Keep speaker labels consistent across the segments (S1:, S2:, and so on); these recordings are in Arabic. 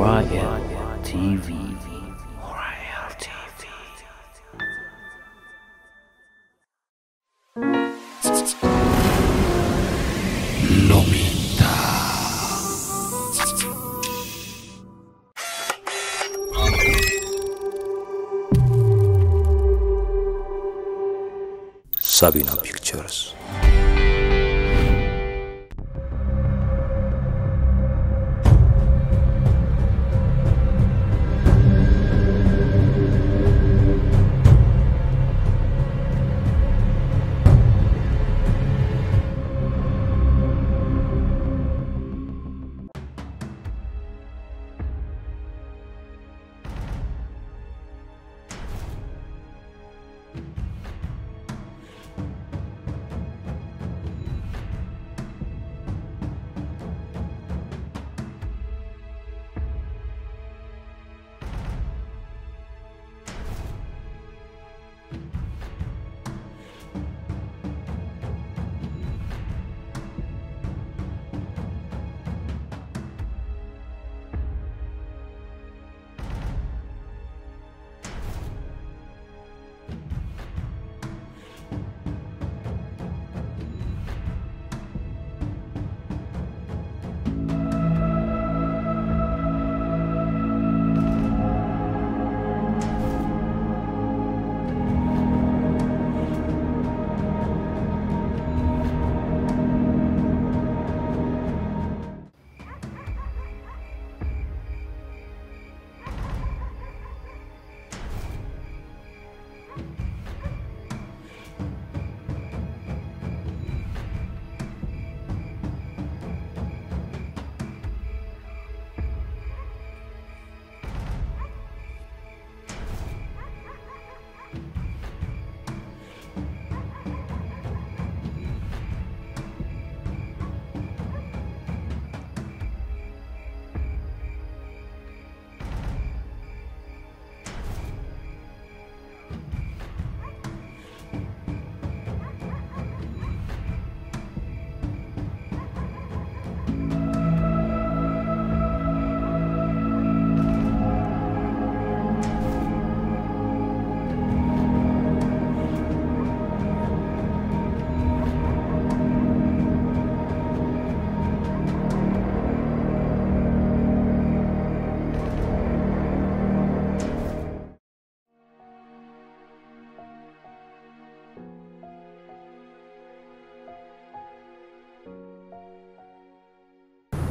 S1: Oriel TV. Oriel TV. Lomita. Sabina Pictures.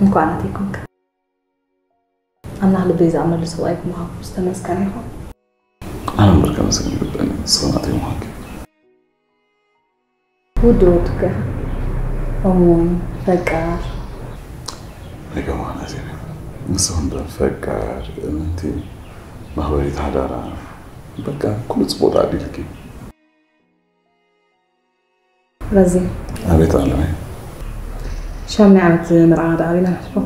S2: እንኳን አትይኩክ አላህ ልቤ ዛመል ሰዋይክ ማሁ استمسكن ይሁን
S3: انا مركب مسكن ልበን ሰዋት ይሁን
S2: ውዶትከ አሞን ፈቃር
S3: ለገማና ዘነ መስውን ፈቃር እንት ማህበሪ ታዳራ በቃ ኩል ጽቦታ አድልኪ
S2: ረዚ
S3: አቤት አለ
S2: شامي عمت مرعى دارينا نحبه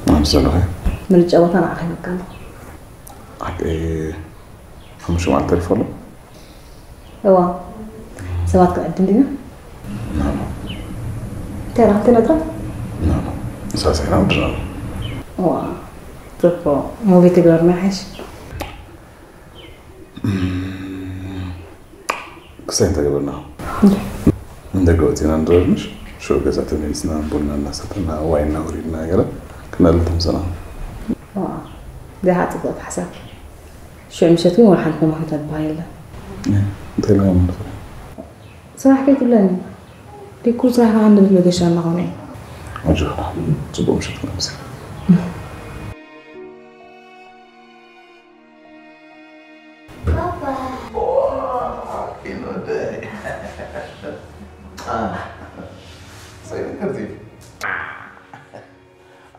S3: نعم سلوه
S2: من الجوات أنا أخي مكانه
S3: حتى هم شو مع التليفون؟
S2: هو سواتك قدم لنا؟
S3: نعم
S2: ترى حتى نطرح؟
S3: نعم أساسي أنا ودرنا
S2: هو ترفو مو بيتقدر معيش
S3: كسين تقبلنا عند قوتي نندرج مش شو جزات الناس نقولنا الناس تنا وين نورينا كذا كنا لهم سنة
S2: ده هاتقط حسب شو مشيتوا ولا حنكم ما تبايله
S3: انت لا من
S2: صراحة كيف لاني دي كل صراحة عندنا بلقيش أنا هوني
S3: وجهنا تبغى مشيت نفسي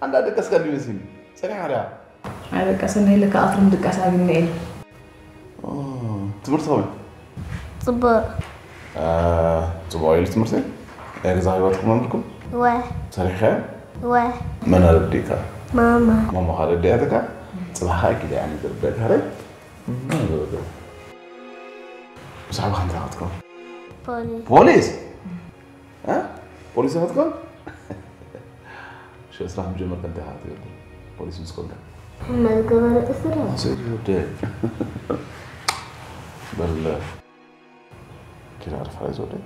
S3: عندها دكاس قال لي مسين سريع عليها
S2: هذا كاسن هي لك أطرم دكاس هذه من إيه
S3: تمرت هون
S4: صبر
S3: تبغى يلي تمرتين إيه زايباتكم عندكم
S4: واه
S3: سريع خير
S4: واه
S3: من هذا الديكا
S4: ماما
S3: ماما هذا الديكا صباحا كده يعني دربت هري ما دربت صعب خانت هاتكم بوليس ها بوليس هاتكم شو اسرح مجمر كنت هاتي بوليس مسكون
S4: ما قبل اسرع
S3: سيدي بل كده اعرف على زودي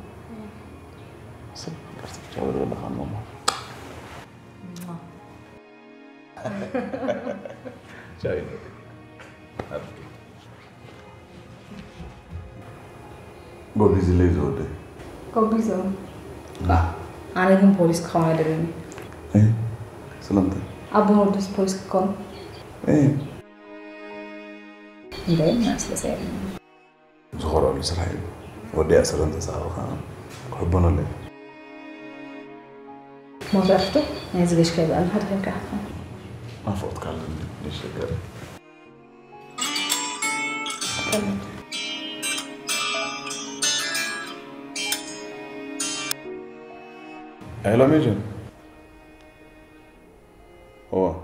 S3: سي قرت تجاوب ولا خان ماما شايف بوليس اللي زودي
S2: كوبيزو
S3: لا
S2: أنا كم بوليس كمان دريني
S3: ايه سلامتك
S2: أبو نودس بوليس كون
S3: ايه
S2: ده ناس لسه
S3: زهور ولا سرحي ودي أسر أنت ساعة حبنا ليه
S2: ما عرفته يعني زي إيش كذا أنا حد هيك أحكي
S3: ما فوت كلمني ليش كده هلا ميجن هو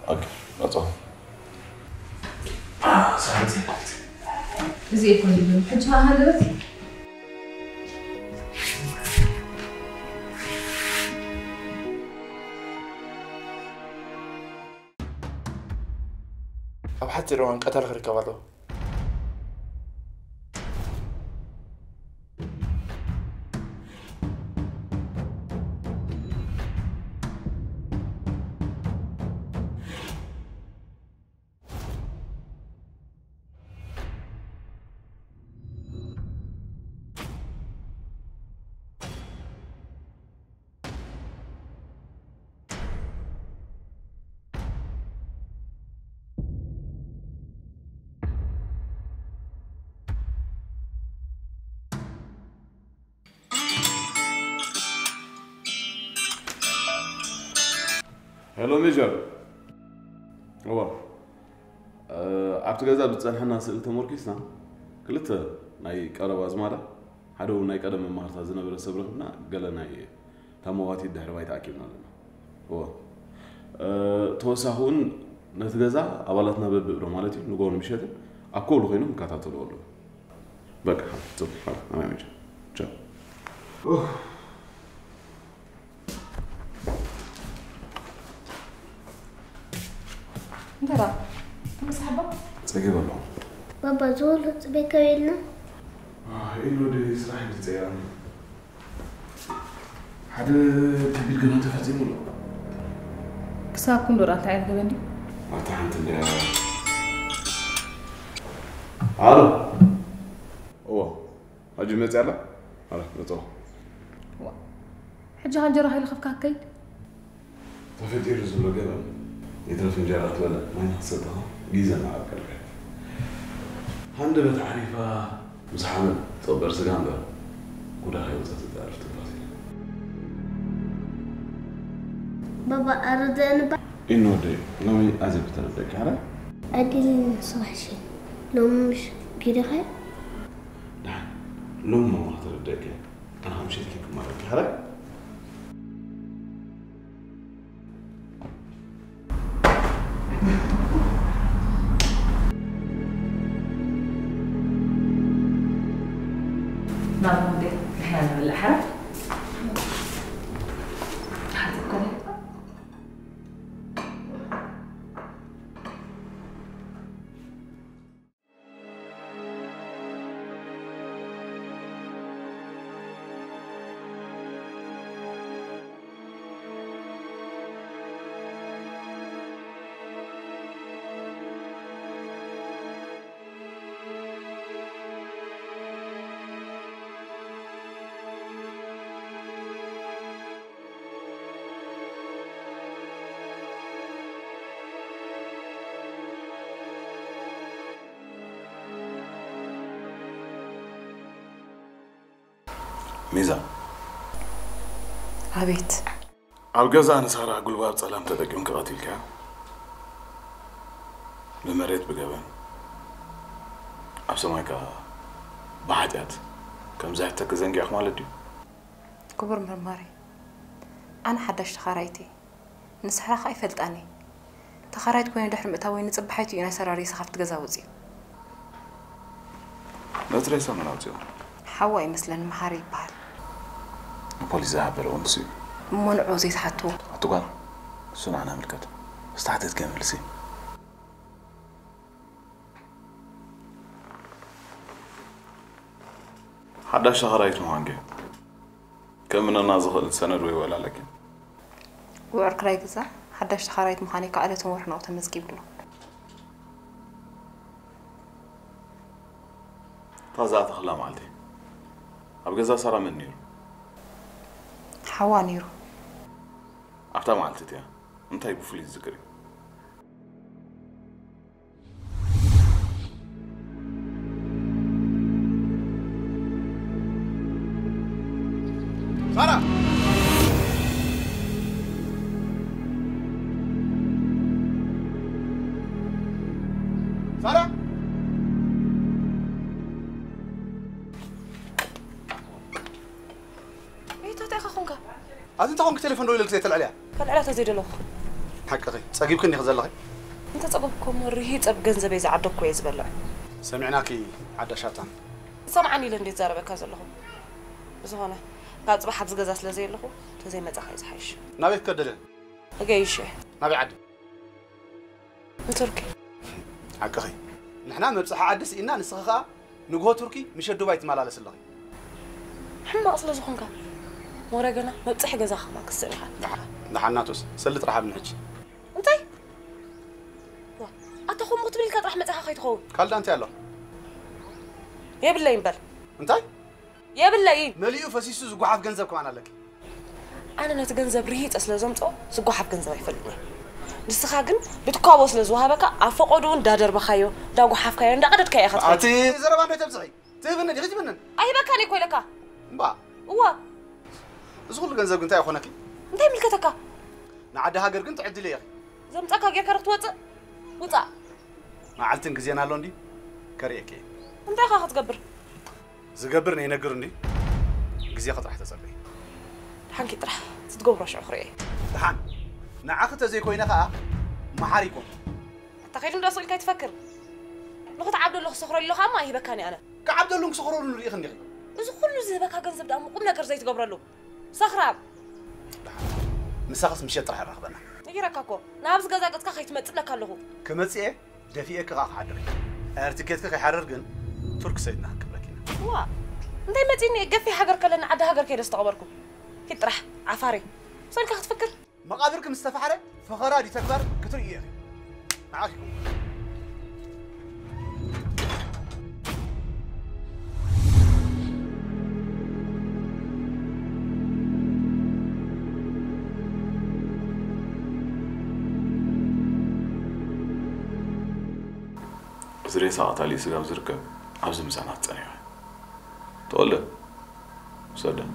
S3: اوكي لا صح ساعتي
S2: زي كل حجها هذا بس
S5: أب حتى روان قتل خريكة والله
S3: هلو ميجر هو عبت جزء بتصنحنا سئلت موركيسنا كلته ناي قرب ازماده حدو ناي قدم مهارتا زنبر صبرنا قال ناي تمواتي الدهر وايت اكيدنا لنا هو توساهون نتجزا ابالاتنا ببرو مالتي نغون مشيت اكو لو خينو مكاتاتلو ولو بقى طب انا ميجر تشاو
S2: ترى بس حبة
S3: تسكي والله
S4: بابا زول بيكوينا
S3: إنه دي صراحة بتزيان حدا تبيت قناة تفاتيمه له
S2: كساكم دوران تعال كبندي
S3: ما تحنت اللي عارف هو هجي متعلق على نطلع
S2: حجها الجرح اللي خفك هكيد
S3: تفتي رزق له قبل يترف مجرات ولا ما يحصدها جيزة مع الكلب هند بتعريفه مسحمد صبر سجان ده وده هي وزات تعرف تفاصيل
S4: بابا أردن
S3: إنه دي نوي أزل بتردك على
S4: أدين صح شيء لو مش كده خير
S3: نعم لما ما تردك أنا همشي لك مرة كهرة
S2: نعم مودي إحنا ولا حرف هتفكري
S3: ميزان
S6: عبيت
S3: الجزء أنا صار أقول باب سلام تدقون كقاتلك لمريت بجبان أبسماك بعدات كم زهتك زنجي أخمال الديو
S6: كبر مرماري أنا حدشت خرايتي نسحرق أي فلت أني تخرجت كوني دحر متاوين صبحيتو انا سراري سخفت غزاوزي
S3: لا تريسا من اوتيو
S6: حواي مثلا محاري بحال
S3: بوليس زعبر ونسي
S6: منعو زي تحتو
S3: قال شنو انا ملكت استعدت كامل سي حدا شهريت مهانجي كم من الناس سند ولا لكن
S6: وعرك راي غزا حدا شهريت مخاني قالت ورحنا وتمزكيب له
S3: تازات خلا مالتي ابغى صار من نيرو
S6: حوا نيرو
S3: أفتح مالتي أنت يبغى فلوس ذكري
S5: سارة سارة أنت خونك تليفون دويلك زي تلعليها
S6: كان على تزيد له
S5: حق أخي سأجيب كني خزل أخي
S6: انت صببكم رهيت اب جنزب يزعدك كويس بلع
S5: سمعناكي عدا شاتان
S6: سمعني لندي زاربك هذلهم زهونه قاعد صباح حبز غزاس لزي له تزي مزخ يزحش
S5: نبي تكدله
S6: اجيش
S5: نبي عد
S6: تركي
S5: حق أخي نحنا مبصح عدس إنا نسخها نجوا تركي مش الدبي تمالالس الله
S6: حما اصلا زخونك ورقنا مبصح غزاخ ما كسرها
S5: نحناتوس سلت راح بنحج
S6: انتي أتخون مطبل كات رح متاخا خيتخون
S5: قال ده أنت يلا
S6: يا بالله ينبل
S5: أنتي
S6: يا بالله
S5: مليو فسيسو زقوحة في جنزب كمان لك
S6: أنا نتجنزب ريت أصل زمتو زقوحة في جنزب يفلني نسخاجن بتقابوس لزوها بك أفقدون دادر بخايو داقو حاف كايو ندقدت كاي أخذ
S5: أتي زربان بيت بزعي تبنى دي غير بنن
S6: أي بكاني كويلكا
S5: با
S6: هو
S5: زغل جنزب كنت يا أخونك
S6: أنت ملكتك
S5: نعدها هاجر كنت عدي لي يا أخي
S6: زمتك غير كرت وطا
S5: ما علتن كزينا لوندي كريكي
S6: أنت أخا تقبر
S5: زقبرني ينقرني كزي خط راح تصلي
S6: حنكي طرح تتقبر شو أخري
S5: دحان نعاخت زي كوينة خا ما حريكم
S6: تخيل إنه أصل كي تفكر لو عبد الله صخر اللي خا ما هي بكاني أنا
S5: كعبد الله صخروا نريخ ندخ
S6: إذا كله زي بكا جنزب دام قمنا كرزي تقبر له صخرة
S5: مسخص مشي طرح رخبنا
S6: يركاكو نابس غزا قد كخيت متلك له
S5: كمصي دفيئك غا حدري ارتكيتك خي حرر جن ترك سيدنا كبركينا
S6: وا انت متيني قفي حجر كلنا عدا حجر كيد استقبركم كيطرح عفاري صار كخ تفكر
S5: مقادركم مستفحره فخرادي تكبر كتري يا اخي معاكم
S3: زري ساعات علي سجاب زركب عبز مسانات ثانية تقول له صدق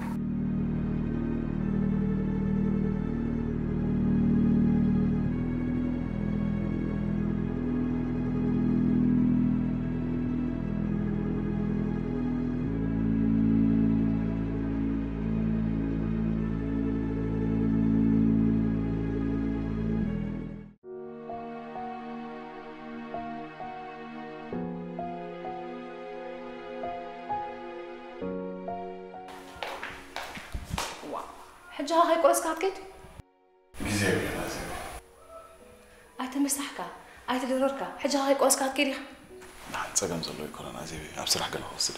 S6: حجها هاي قرص كاتكيت
S3: جزيرة لازم
S6: أتمسحك أتدررك حجها هاي قرص كاتكيت
S3: نعم تسجم زلوا يكون أنا زيبي أبصر حق الخوصلي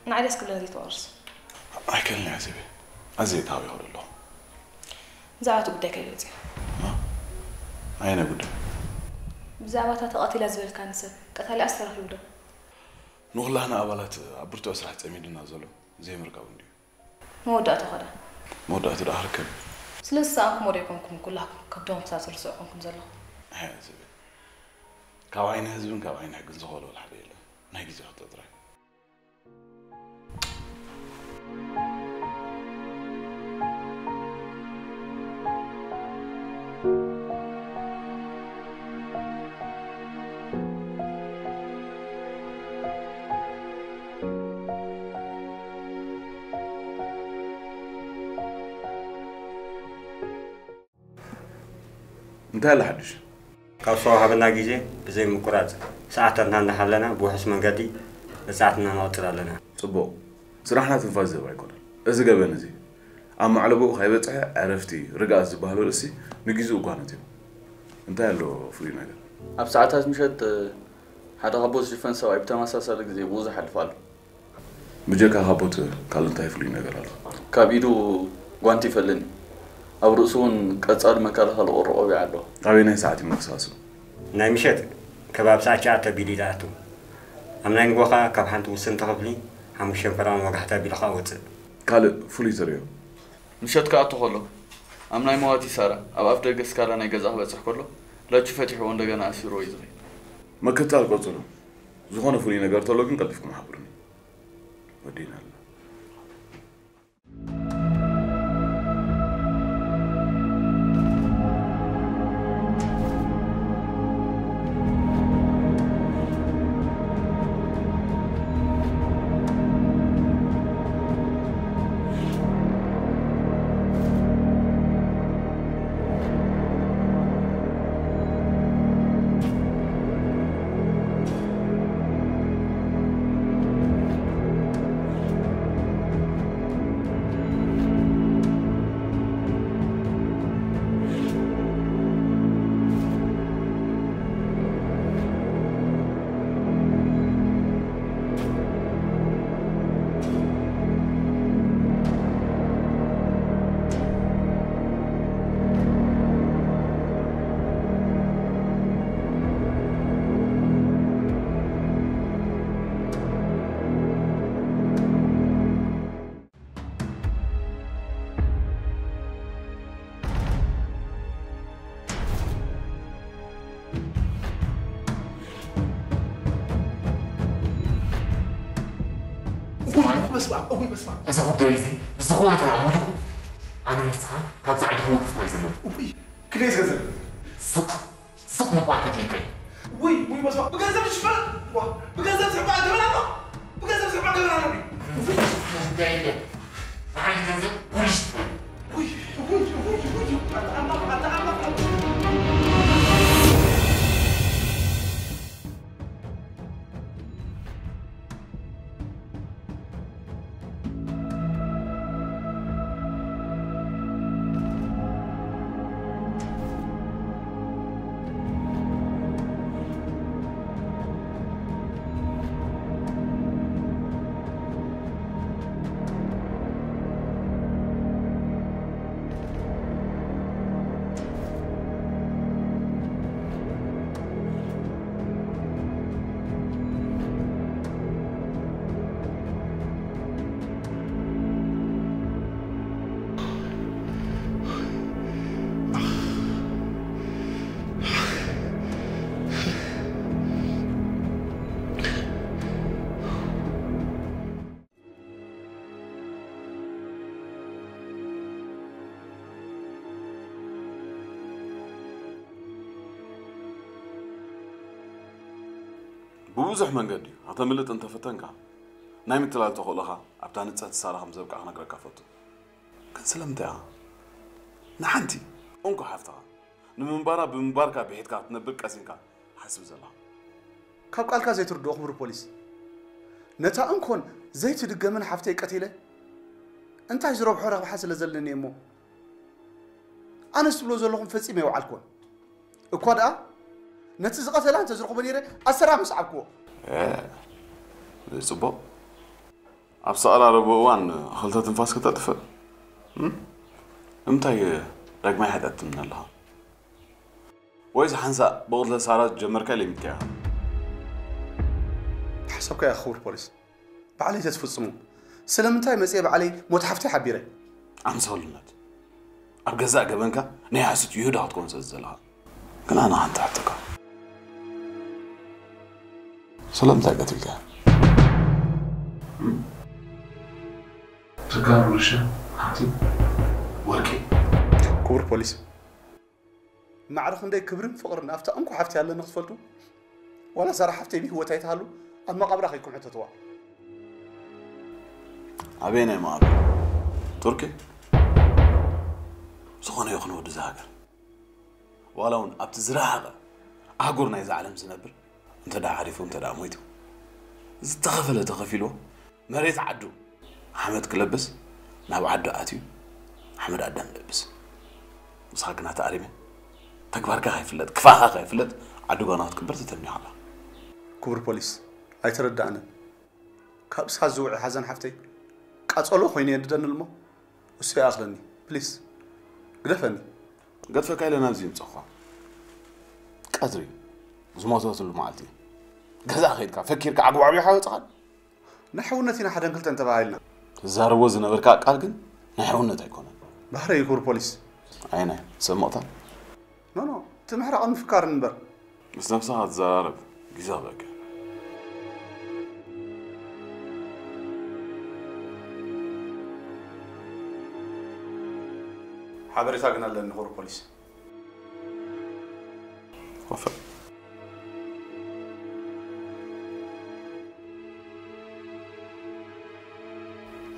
S6: نعرس كل هذه توارس
S3: أكلني يا زيبي أزيد هاوي هقول له
S6: زعتو بدك يلزي
S3: أين أقول
S6: بزعواتها تقاتل زبل كانسر قتالي أسرح يبدو
S3: نغلا أنا أبلات عبرتو أسرح تأمين النازلو زي مركب عندي
S6: مودة تخدا
S3: مودة تدخلك
S6: سلسة أنكم وريكمكم كلها كبدهم ساسر سوقكم زلوا
S3: هاي زبي كواين هزبن كواين حق زغول ولا حدا يلا نهي جزء خط أدري انتهى لحدش
S7: كاوسو هابنا جيجي بزي مقراط ساعتنا نحلنا بوحس منقدي ساعتنا نوطر لنا
S3: صبو صراحنا تنفاز بايكون اذا جبن زي اما علبو خيبصح عرفتي رقاز زبالو رسي نغيزو قانتي انت يالو فري نغير
S8: اب ساعات مشت هذا غبوز جفن سواي بتماساسل غزي بوز حلفال
S3: بجاك هابوت قال انت فري نغير على
S8: كابيدو غوانتي فلني او رسون قصاد مكالخ القرقو بيعلو
S3: ابينا ساعتي مخصاص
S7: ناي مشت كباب ساعات بيديداتو امنا نغوخا كاب حنت وسن تقبلي حمو شنفران وقحتا بيلخا وت
S3: قال فولي زريو
S8: مشت كاتو خلو امناي مواتي سارا اب افدغس كالا ناي غزا بصح كلو لاچ فتحو እንደገና اسيرو يزري
S3: مكتال قصلو زغونه فولي ነገር ተሎ ግን ቀልፍኩም حبرني ودينا
S9: بسمع أبوي بسمع إذا هو دايزي بس هو تعمله أنا نفسها كان سعيد هو في ميزانه أبوي كليس غزل صدق مبارك ليك أبوي بسمع بجازم مش فرق بجازم سبعة دولار بجازم سبعة دولار أبوي دايما عايز غزل وش أبوي
S3: بوزح منقدي هتملت انت فتنكا نايم تلال تخولها ابتا نصات السارة مزبقا نقرا كفتو كان سلمتها نحنتي انكو حفتها نمبارا بمباركا بحيتكا تنبق قاسينكا حسب زلا
S5: كاب قالكا زي تردو خبر بوليس نتا انكون زي تدقمن حفتي قتيله انت اجرب حرق بحسل زلني امو انا سبلو زلكم فصيمه يوعلكم اكودا نتي زقتلا انت زرقو بنيره اسرا مسعبكو
S3: صبو ابصار ربوان خلطه تنفاس كتطف امتى رقمي حدت من الله وإذا حنسا بغض لسارات جمركا لي متيها
S5: حسبك يا خور بوليس بعلي تتفصمو سلامتاي مسيه بعلي متحفتي حبيره
S3: عم سولنات ابغزا قبنكا ني حسيت يهدا تكون زلزلها كان انا انت حتى سلامتك قتلك
S9: تكار رشا حتي وركي
S5: كور بوليس معرخ ندي كبرن فقرن افتا انكو حفتي هلا نخفلتو ولا صار حفتي بيه وتايت هالو اما قبرخ يكون حتتوا
S3: ابينا ما ابي تركي سخونه يخنو دزاغر ولون ابت زراعه أهجرنا إذا علم زنبر أنت دا عارفه أنت دا مويته زتخفل تخفيله مريت عدو حمد كلبس ناب عدو آتيو حمد عدان لبس مسخاكنا تعريمه تكبر كهيفلت كفاها كهيفلت عدو قنات كبرت تتمني على
S5: كبر بوليس أي تردعنا كابس خزوع حزن حفتي كأصله خويني يددن المو وسي أخلني بليز قدفني
S3: قدفك إلى نازي مصخوا قدري زموتوت المعلتي غزا خيدك فكرك عقوعبي حاوت قال
S5: نحونتنا حدا قلت انت بايلنا
S3: زارو زنبرك قال كن نحونت يكون
S5: بحري يكور بوليس
S3: عينه سمعتها
S5: نو تمحر عن فكار نبر
S3: بس نفسها تزارب جزابك
S5: حبرتها قلنا لنا هور بوليس
S3: وفق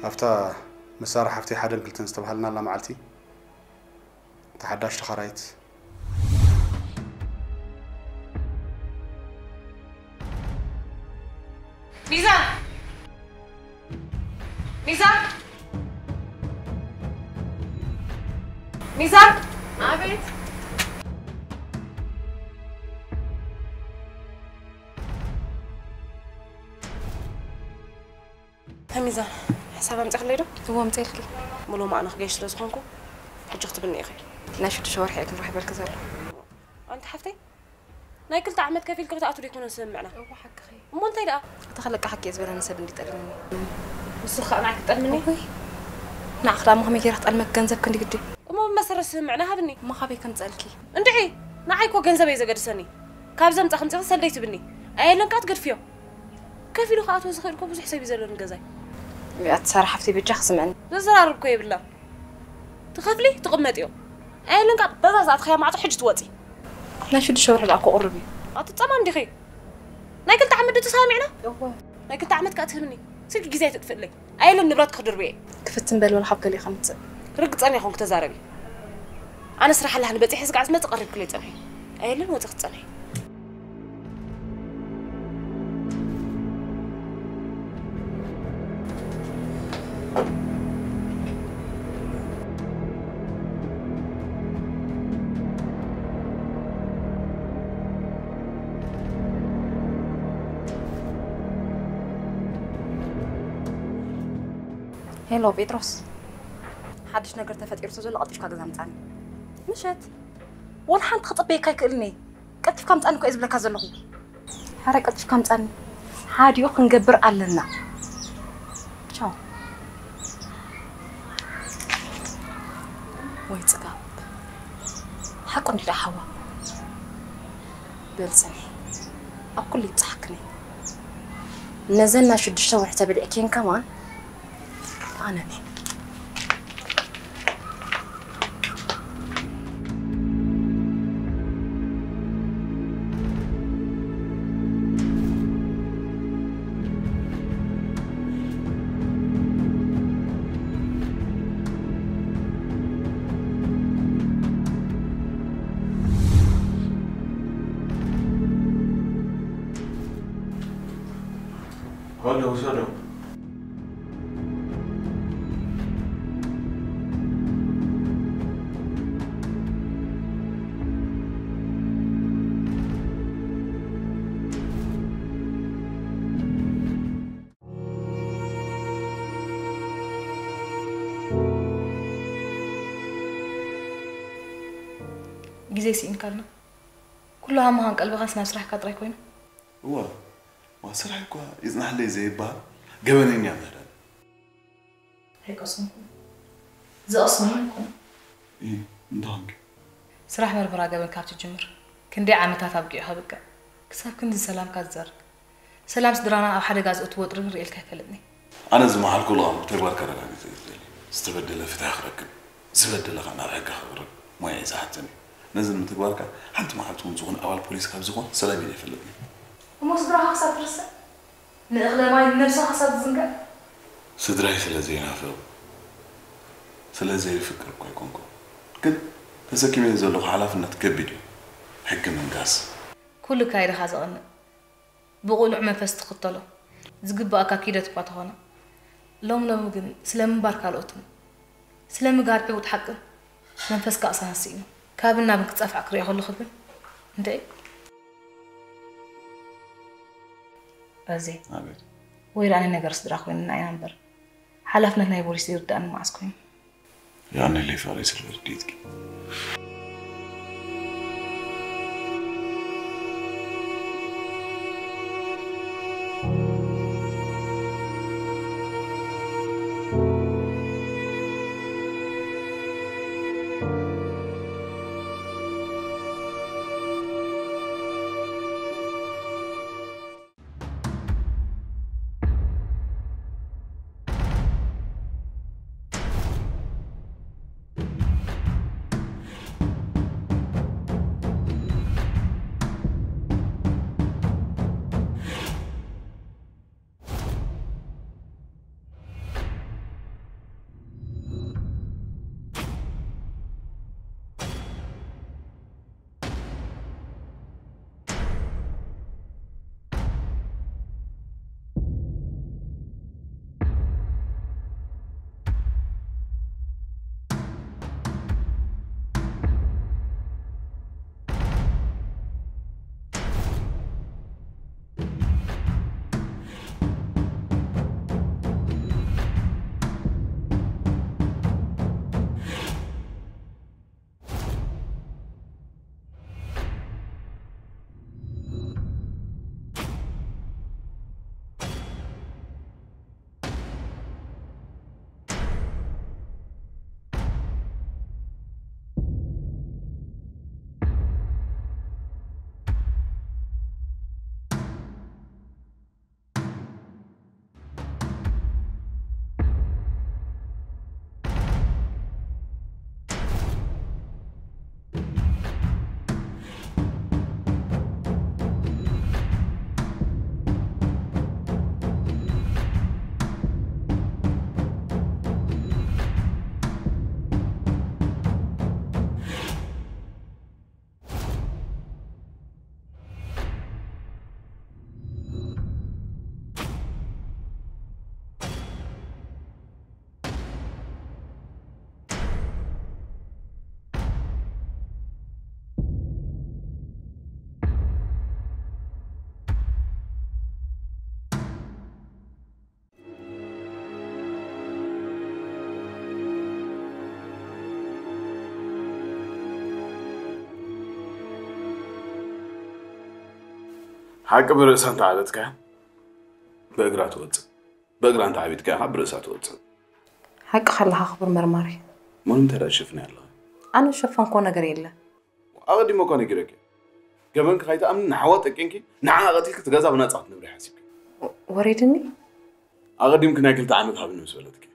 S5: هفتا مسار حفتي حدا قلت نستبهلنا لا معلتي تحداش تخرايت
S6: ميزان ميزان ميزان عبيد ميزان حسابها متقليدو
S10: هو متقلي
S6: ملو معنا خجيش لزخونكو حجي اختبني اخي
S10: لا شو تشاور حياتي نروح بالكزال
S6: انت حفتي ناي كلت عمد كفيل كنت اتو يكون نسمعنا
S10: هو حق خي
S6: مو انت لا
S10: تخلق حكي زبل انا سب اللي تقلني
S6: وسخ معك تقلني
S10: نعقلا ما هم يرحت المك جنزب كندي قدي
S6: مو مسر سمعنا هبني
S10: ما خبي كم تسالكي
S6: اندعي نعيكو جنزب اذا قدسني كابزم تخمص سليت بني ايلن كات قد فيو كفيلو خاطو زخيركم بزح حساب يزلون غزاي
S10: يا تصار حفتي بجح سمعني
S6: زراربكو يبلا تخافلي تقمطيو ايلن كات بزازات خيا معطو حج توطي
S10: لا شو تشاور حدا اكو قربي
S6: اتصمم دخي ناي كنت عمد تسامعنا ناي كنت عمد كاتهمني سلك غزاي تطفلي ايلن نبرات خدر بي
S10: كفت نبل ولا حق لي خمسه
S6: رقصني خونك تزاربي انا صراحه لها نبطي حزق عزمه تقرب كلي صنعي ايلن وتخ صنعي
S10: هلو بيتروس حدش نقر تفطير تزول قطيش كاغزا مصاني مشت ولا حنت خطبي كايكلني قطف كم صاني كو ازبلكا زلخو حرق قطف كم صاني حاديو كنغبر علنا تشاو وي صقاب حقو ندي حوا بلسني اكل يضحكني نزلنا شدشتو حساب الاكين كمان أنا
S3: هلا وسهلا
S10: جزء سين كارنا كلها ما هنقلب غاس ناس راح كاتراي كوين
S3: هو ما سرح كوا يزنح لي زي با قبلين يا مهران
S10: هيك أصلا زي أصلا
S3: إيه ندانك
S10: سرح مربرا قبل كابتي جمر كندي عامتات أبقي حبك كسب كندي سلام كازر سلام سدرانا أو حدا جاز أتوت رجل كهكلتني
S3: أنا زي ما حالكل غام تبغى كرر عن استبدل في تأخرك زبدل أنا رجع خبرك ما يزعجني نزل من تبارك حنت ما حبتون زغون أول بوليس كاب زغون سلامي يفلتني
S10: وما صدرها حسب رسل نأغلى ما نفسها حسب زنقة
S3: صدري سلازينا فيو سلازي فكر كوي كونكو كن تسكي من زلق حلاف إنك تكبدي حق من قاس
S11: كل كايد خازقنا بقول منفس تخطله زقب أكاكيدة باتهنا لوم جن سلام باركالوتم سلام قاربي وتحقق منفس كأسها سينو كابلنا بنكتسف عقري أقول خبر أنت أزي
S3: عبيد
S11: ويراني نجار صدراخ وين نايمبر حلفنا هنا يبوليس يردان معسكرين
S3: يعني اللي فارس الورديتك حق برأس أنت عادتك بقرأت واتس بقرأ أنت عبيتك برأسات واتس
S10: حق خلها خبر مرماري
S3: ما أنت لا شفني الله
S10: أنا شوفان كونا قريلا
S3: أغدي ما كان يقرأك كمان خايت أمن نحواتك إنك نعم أغديك تجازا بنات عطنا بري حسيبك
S10: وريدني
S3: أغدي ممكن أكل تعامل هذا بالنسبة لك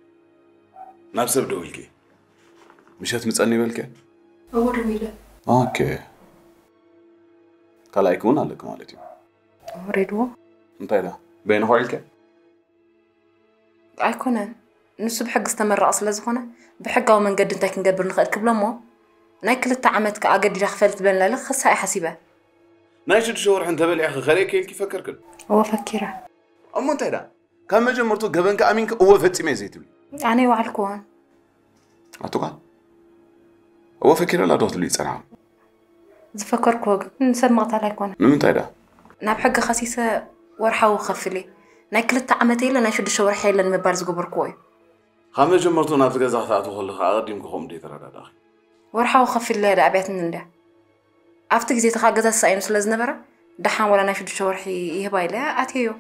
S3: نفس بدولك مش هتمسألني بالك
S10: أول رويلة
S3: أوكي كلا يكون عليك مالتي
S10: وريدو
S3: أنت إذا بين هوالك
S10: أيكونن نسب حق استمر أصلا زخنة بحقه ومن قد أنت كنقبل نخل قبل ما ناكل التعامت كأجد دخلت بين لا خصها أي حسيبة
S3: نايش تشور أنت بالي أخي خليك كيف فكر كل
S10: هو فكره
S3: أما أنت إذا كم مجمع مرتو جبنك أمينك هو فتي ما زيت بلي
S10: أنا وعلكون
S3: أتوقع هو فكر لا دوت لي سنة
S10: زفكر كوج نسمع عليكون
S3: من أنت إذا
S10: ناب حق خسيسة ورحة وخفلي ناكل التعامتي لنا شو دشور حيل لما بارز جبر كوي
S3: خامس جمرتو نافذة زحفة تخلق أقدم كخوم دي ترى داخل
S10: ورحة وخفلي هذا أبيتنا ده أفتك زي تخاجز الساينس لازم نبرة دحين ولا ناشد دشور حي يهبايله أتيو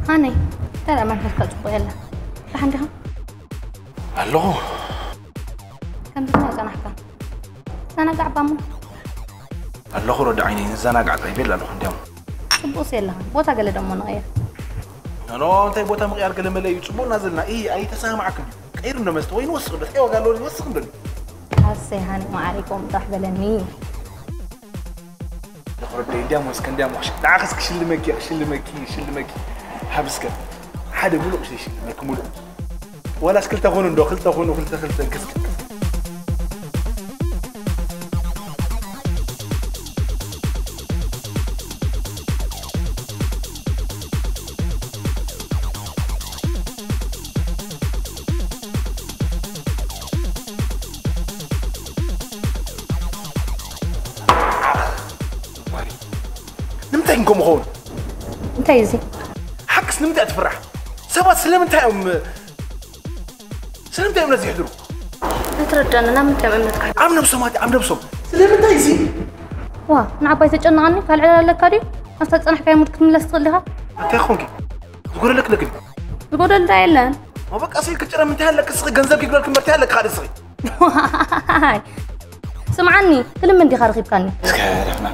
S11: هاني ترى ما نفكر تبغى يلا راح عندها
S1: الو
S11: كم بدنا نحكي أنا قاعد بامون
S1: الو رد عيني زانا قاعد يبيل الو عندهم
S11: بوس يلا بوتا قال دم نغير
S1: انا انت بوتا مغير قال ملي يصبو نازلنا اي تسامعك غير انه مست وين وسخ بس ايوه قالوا لي وسخ بل
S11: هسه هاني ما عليكم راح بلني
S1: رد ديام واسكندام وحش دعخسك شلمكي حبسك حدا ملوك شيء ملوك ولا سكلت هون دخلت كسك نمتى إنكم هون؟
S11: أنت يزي
S1: حكس نمتى تفرح؟ سبات سلمت يوم نزي يحضروا
S11: نترجعنا نام أنت أمنتك
S1: عم نبسم سلمت يزي
S11: وا نعباي تجنعني فالعلا لك هذه أصلا أنا حكاية متك من لها
S1: أنت يا أخوك تقول لك لكن
S11: تقول أنت إلا
S1: ما بك أصيل كتير من تهلك الصغي جنزبك يقول لك مرتهلك خالد صغي
S11: سمعني كل من دي خارقي بكاني
S1: سكارفنا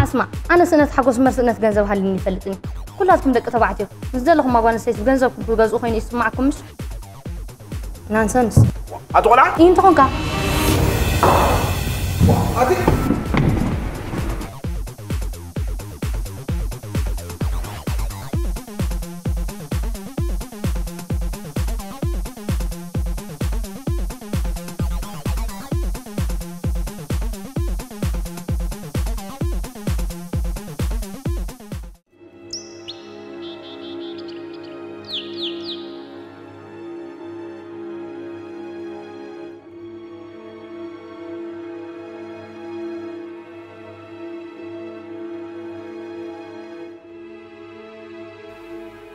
S11: اسمع أنا سنة حقوس سنة جنزب هاللي يفلتني كلاتكم دق تبعتي نزلهم ما بنسيت جنزب بجزء خيني يسمعكم مش نانسنس
S1: أتولع
S11: إيه أنت هونكا
S1: أدي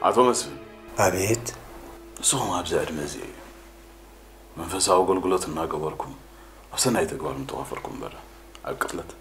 S3: عطوا مسفن
S1: أبيت
S3: صوم أبزاد مزي من فساو قلقلت الناقبركم أفسنا يتقبل متوافركم برا أقتلت